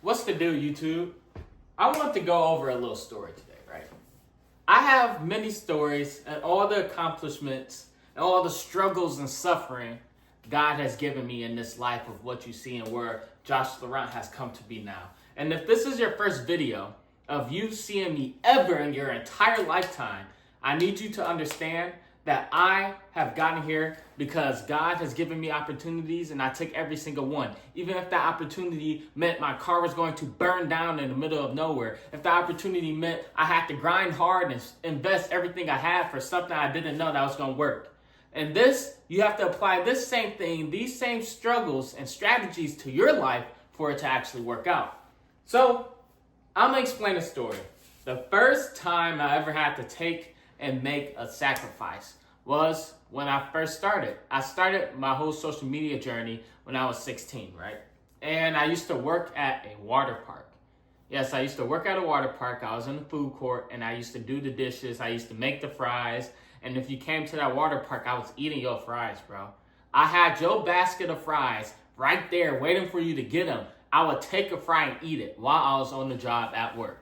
What's the deal, YouTube? I want to go over a little story today, right? I have many stories and all the accomplishments and all the struggles and suffering God has given me in this life of what you see and where Josh Laurent has come to be now. And if this is your first video of you seeing me ever in your entire lifetime, I need you to understand that I have gotten here because God has given me opportunities and I took every single one. Even if that opportunity meant my car was going to burn down in the middle of nowhere. If the opportunity meant I had to grind hard and invest everything I had for something I didn't know that was going to work. And this, you have to apply this same thing, these same struggles and strategies to your life for it to actually work out. So, I'm going to explain a story. The first time I ever had to take and make a sacrifice was when I first started. I started my whole social media journey when I was 16, right? And I used to work at a water park. Yes, I used to work at a water park. I was in the food court and I used to do the dishes. I used to make the fries. And if you came to that water park, I was eating your fries, bro. I had your basket of fries right there waiting for you to get them. I would take a fry and eat it while I was on the job at work.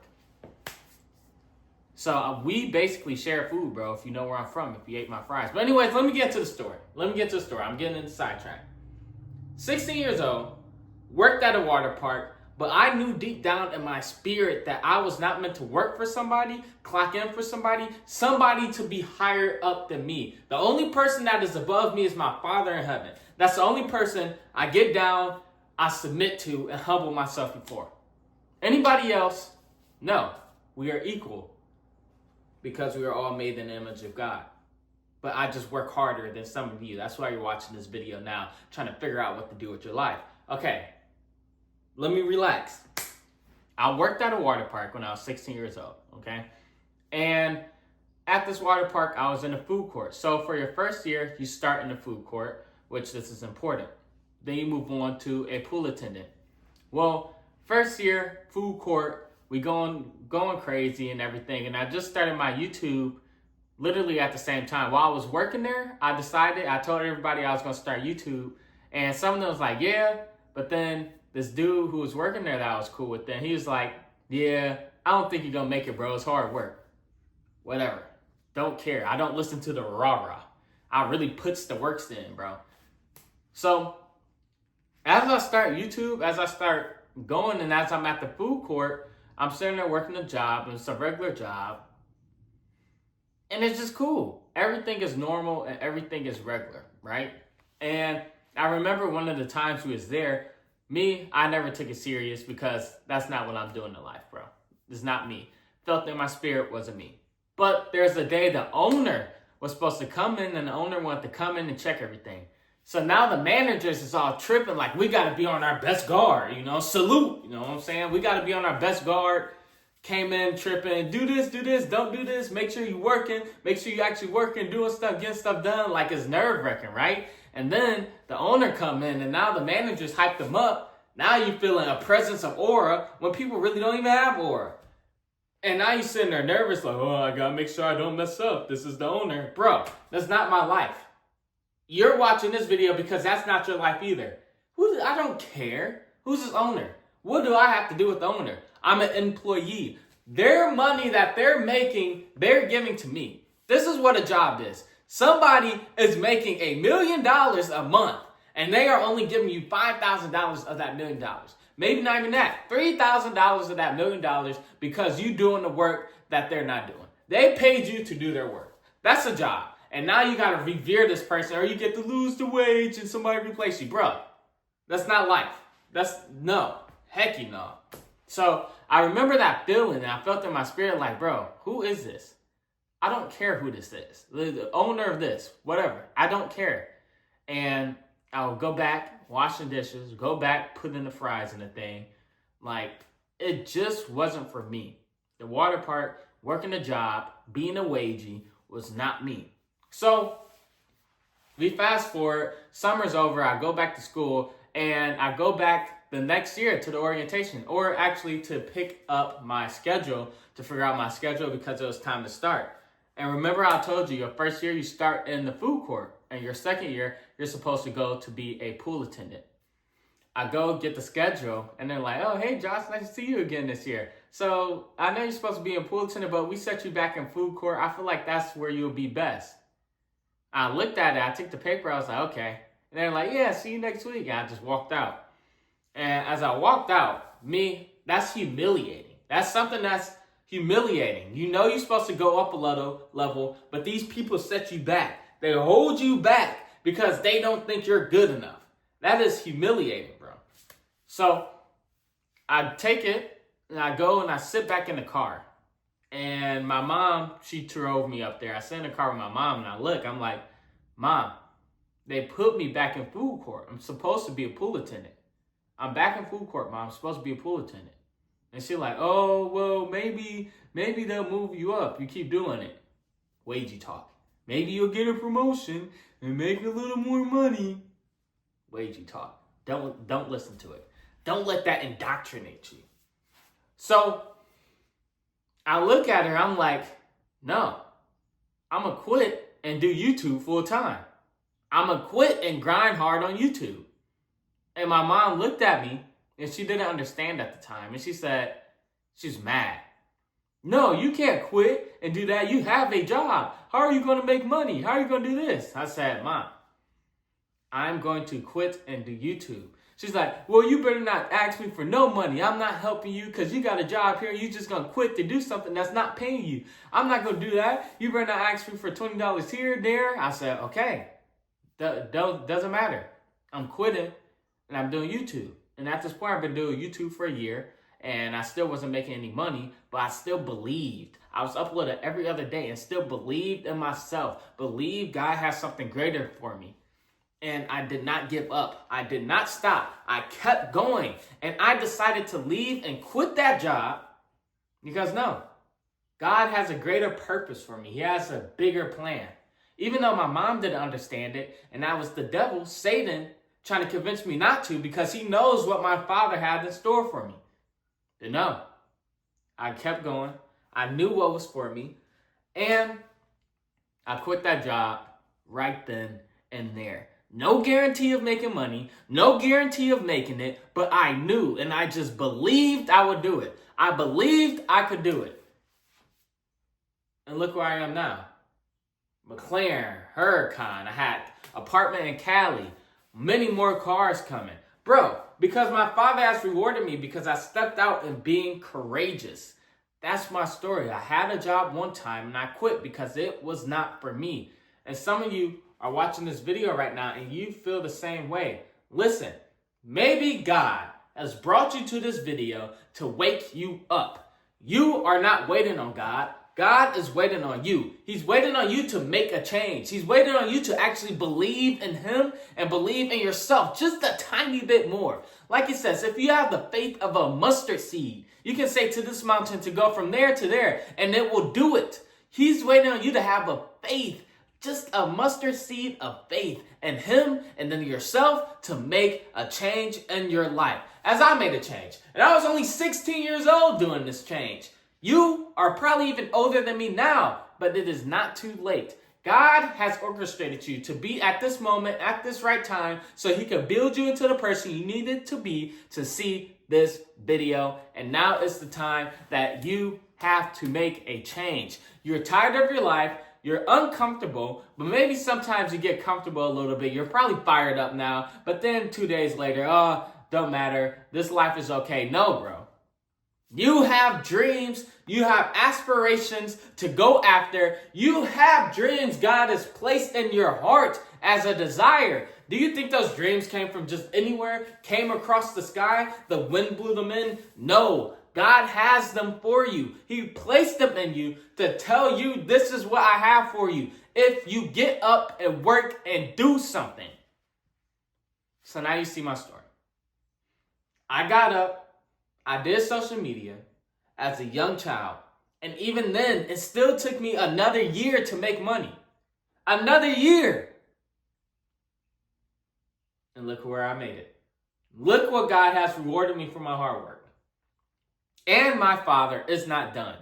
So we basically share food, bro, if you know where I'm from, if you ate my fries. But anyways, let me get to the story. I'm getting into the sidetrack. 16 years old, worked at a water park, but I knew deep down in my spirit that I was not meant to work for somebody, clock in for somebody to be higher up than me. The only person that is above me is my Father in heaven. That's the only person I get down, I submit to, and humble myself before. Anybody else? No, we are equal. Because we are all made in the image of God. But I just work harder than some of you. That's why you're watching this video now, trying to figure out what to do with your life. Okay, let me relax. I worked at a water park when I was 16 years old, okay? And at this water park, I was in a food court. So for your first year, you start in the food court, which this is important. Then you move on to a pool attendant. Well, first year, food court, we going crazy and everything. And I just started my YouTube literally at the same time. While I was working there, I told everybody I was going to start YouTube. And some of them was like, yeah. But then this dude who was working there that I was cool with, then he was like, yeah, I don't think you're going to make it, bro. It's hard work. Whatever. Don't care. I don't listen to the rah-rah. I really puts the works in, bro. So as I start YouTube, as I start going and as I'm at the food court, I'm sitting there working a job, and it's a regular job. And it's just cool. Everything is normal and everything is regular, right? And I remember one of the times we was there, I never took it serious because that's not what I'm doing in life, bro. It's not me. Felt in my spirit wasn't me. But there's a day the owner was supposed to come in and the owner wanted to come in and check everything. So now the managers is all tripping like, we got to be on our best guard, salute, you know what I'm saying? We got to be on our best guard. Came in tripping, do this, don't do this. Make sure you're working. Make sure you're actually working, doing stuff, getting stuff done. Like it's nerve-wracking, right? And then the owner come in and now the managers hype them up. Now you're feeling a presence of aura when people really don't even have aura. And now you're sitting there nervous like, oh, I got to make sure I don't mess up. This is the owner. Bro, that's not my life. You're watching this video because that's not your life either. I don't care. Who's his owner? What do I have to do with the owner? I'm an employee. Their money that they're making, they're giving to me. This is what a job is. Somebody is making $1 million a month, and they are only giving you $5,000 of that $1 million. Maybe not even that. $3,000 of that $1 million because you doing the work that they're not doing. They paid you to do their work. That's a job. And now you got to revere this person or you get to lose the wage and somebody replace you. Bro, that's not life. Heck no. So I remember that feeling and I felt in my spirit like, bro, who is this? I don't care who this is. The owner of this, whatever. I don't care. And I'll go back, wash the dishes, go back, put in the fries in the thing. Like, it just wasn't for me. The water park, working a job, being a wagey was not me. So we fast forward, summer's over, I go back to school, and I go back the next year to the orientation, or actually to pick up my schedule, to figure out my schedule because it was time to start. And remember I told you, your first year you start in the food court, and your second year you're supposed to go to be a pool attendant. I go get the schedule, and they're like, oh, hey, Josh, nice to see you again this year. So I know you're supposed to be in pool attendant, but we set you back in food court. I feel like that's where you'll be best. I looked at it. I took the paper. I was like, okay. And they're like, yeah, see you next week. And I just walked out. And as I walked out, that's humiliating. That's something that's humiliating. You know you're supposed to go up a level, but these people set you back. They hold you back because they don't think you're good enough. That is humiliating, bro. So I take it and I go and I sit back in the car. And my mom, she drove me up there. I sat in the car with my mom and I look, I'm like, Mom, they put me back in food court. I'm supposed to be a pool attendant. I'm back in food court, Mom. I'm supposed to be a pool attendant. And she's like, oh, well, maybe they'll move you up. You keep doing it. Wagey talk. Maybe you'll get a promotion and make a little more money. Wagey talk. Don't listen to it. Don't let that indoctrinate you. So I look at her, I'm like, no, I'm going to quit and do YouTube full time. I'm going to quit and grind hard on YouTube. And my mom looked at me, and she didn't understand at the time. And she said, she's mad. No, you can't quit and do that. You have a job. How are you going to make money? How are you going to do this? I said, Mom, I'm going to quit and do YouTube. She's like, well, you better not ask me for no money. I'm not helping you because you got a job here. You're just going to quit to do something that's not paying you. I'm not going to do that. You better not ask me for $20 here, there. I said, okay, doesn't matter. I'm quitting and I'm doing YouTube. And at this point, I've been doing YouTube for a year and I still wasn't making any money, but I still believed. I was uploading every other day and still believed in myself. Believed God has something greater for me. And I did not give up. I did not stop. I kept going. And I decided to leave and quit that job because no, God has a greater purpose for me. He has a bigger plan. Even though my mom didn't understand it, and that was the devil, Satan, trying to convince me not to because he knows what my Father had in store for me. But no, I kept going. I knew what was for me. And I quit that job right then and there. No guarantee of making money, no guarantee of making it, but I knew and I just believed I would do it. I believed I could do it. And look where I am now. McLaren, Huracan, I had apartment in Cali, many more cars coming. Bro, because my Father has rewarded me because I stepped out in being courageous. That's my story. I had a job one time and I quit because it was not for me. And some of you are watching this video right now and you feel the same way. Listen, maybe God has brought you to this video to wake you up. You are not waiting on God. God is waiting on you. He's waiting on you to make a change. He's waiting on you to actually believe in Him and believe in yourself just a tiny bit more. Like it says, if you have the faith of a mustard seed, you can say to this mountain to go from there to there and it will do it. He's waiting on you to have a faith. Just a mustard seed of faith in Him and then yourself to make a change in your life. As I made a change. And I was only 16 years old doing this change. You are probably even older than me now, but it is not too late. God has orchestrated you to be at this moment, at this right time, so He can build you into the person you needed to be to see this video. And now is the time that you have to make a change. You're tired of your life. You're uncomfortable, but maybe sometimes you get comfortable a little bit. You're probably fired up now, but then 2 days later, oh, don't matter. This life is okay. No, bro. You have dreams. You have aspirations to go after. You have dreams God has placed in your heart as a desire. Do you think those dreams came from just anywhere? Came across the sky? The wind blew them in? No. God has them for you. He placed them in you to tell you this is what I have for you. If you get up and work and do something. So now you see my story. I got up. I did social media as a young child. And even then, it still took me another year to make money. Another year. And look where I made it. Look what God has rewarded me for my hard work. And my Father is not done.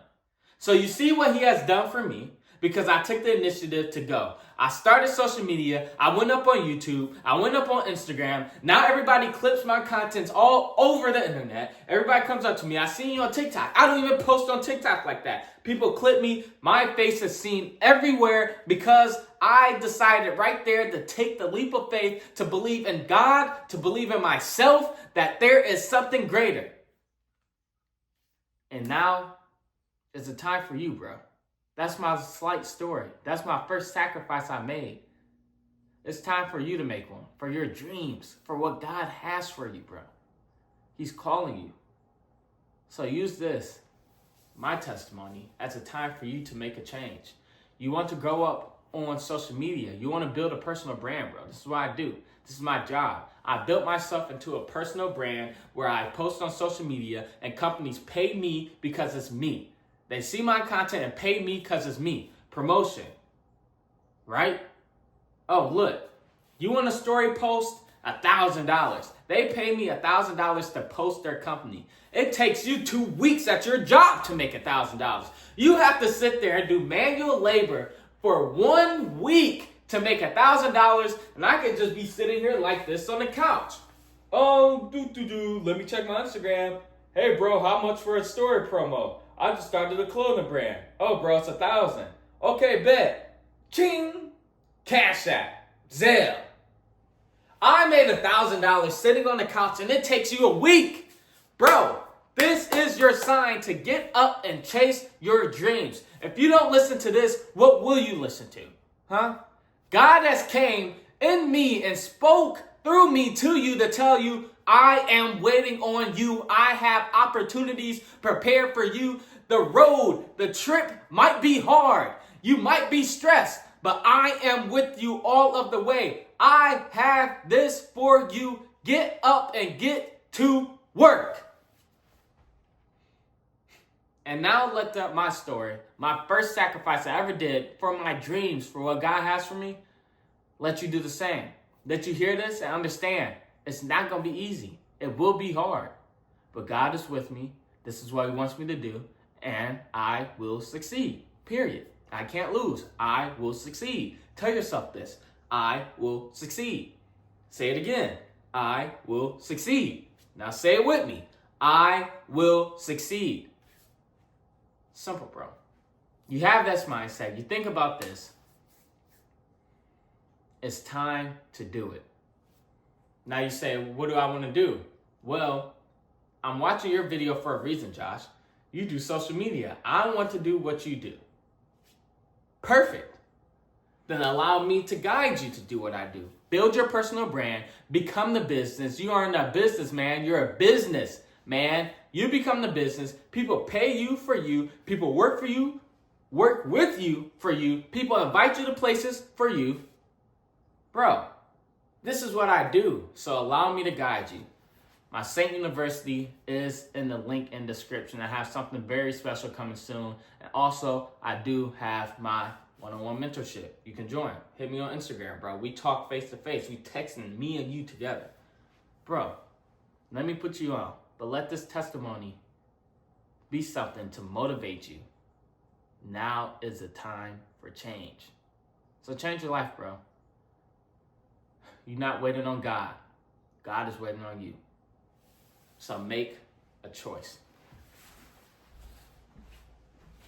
So you see what He has done for me. because I took the initiative to go. I started social media. I went up on YouTube. I went up on Instagram. Now everybody clips my contents all over the internet. Everybody comes up to me. I seen you on TikTok. I don't even post on TikTok like that. People clip me. My face is seen everywhere because I decided right there to take the leap of faith, to believe in God, to believe in myself, that there is something greater. And now it's a time for you, bro. That's my slight story. That's my first sacrifice I made. It's time for you to make one, for your dreams, for what God has for you, bro. He's calling you. So use this, my testimony, as a time for you to make a change. You want to grow up on social media. You want to build a personal brand, bro. This is what I do. This is my job. I built myself into a personal brand where I post on social media and companies pay me because it's me. They see my content and pay me because it's me. Promotion. Right? Oh, look. You want a story post? $1,000. They pay me $1,000 to post their company. It takes you 2 weeks at your job to make $1,000. You have to sit there and do manual labor for 1 week to make $1,000, and I could just be sitting here like this on the couch. Oh, let me check my Instagram. Hey, bro, how much for a story promo? I just started a clothing brand. Oh, bro, it's $1,000. Okay, bet. Ching. Cash App. Zelle. I made $1,000 sitting on the couch, and it takes you a week. Bro, this is your sign to get up and chase your dreams. If you don't listen to this, what will you listen to? Huh? God has came in me and spoke through me to you to tell you, I am waiting on you. I have opportunities prepared for you. The road, the trip might be hard. You might be stressed, but I am with you all of the way. I have this for you. Get up and get to work. And now my story, my first sacrifice I ever did for my dreams, for what God has for me, let you do the same. Let you hear this and understand it's not going to be easy. It will be hard. But God is with me. This is what he wants me to do. And I will succeed. Period. I can't lose. I will succeed. Tell yourself this. I will succeed. Say it again. I will succeed. Now say it with me. I will succeed. Simple, bro. You have this mindset. You think about this. It's time to do it. Now you say, what do I want to do? Well, I'm watching your video for a reason, Josh. You do social media. I want to do what you do. Perfect. Then allow me to guide you to do what I do. Build your personal brand. Become the business. You aren't a businessman. You're a business man. You become the business. People pay you for you. People work for you. Work with you for you. People invite you to places for you. Bro, this is what I do. So allow me to guide you. My Saint University is in the link in the description. I have something very special coming soon. And also, I do have my one-on-one mentorship. You can join. Hit me on Instagram, bro. We talk face-to-face. We texting me and you together. Bro, let me put you on. But let this testimony be something to motivate you. Now is the time for change. So change your life, bro. You're not waiting on God. God is waiting on you. So make a choice.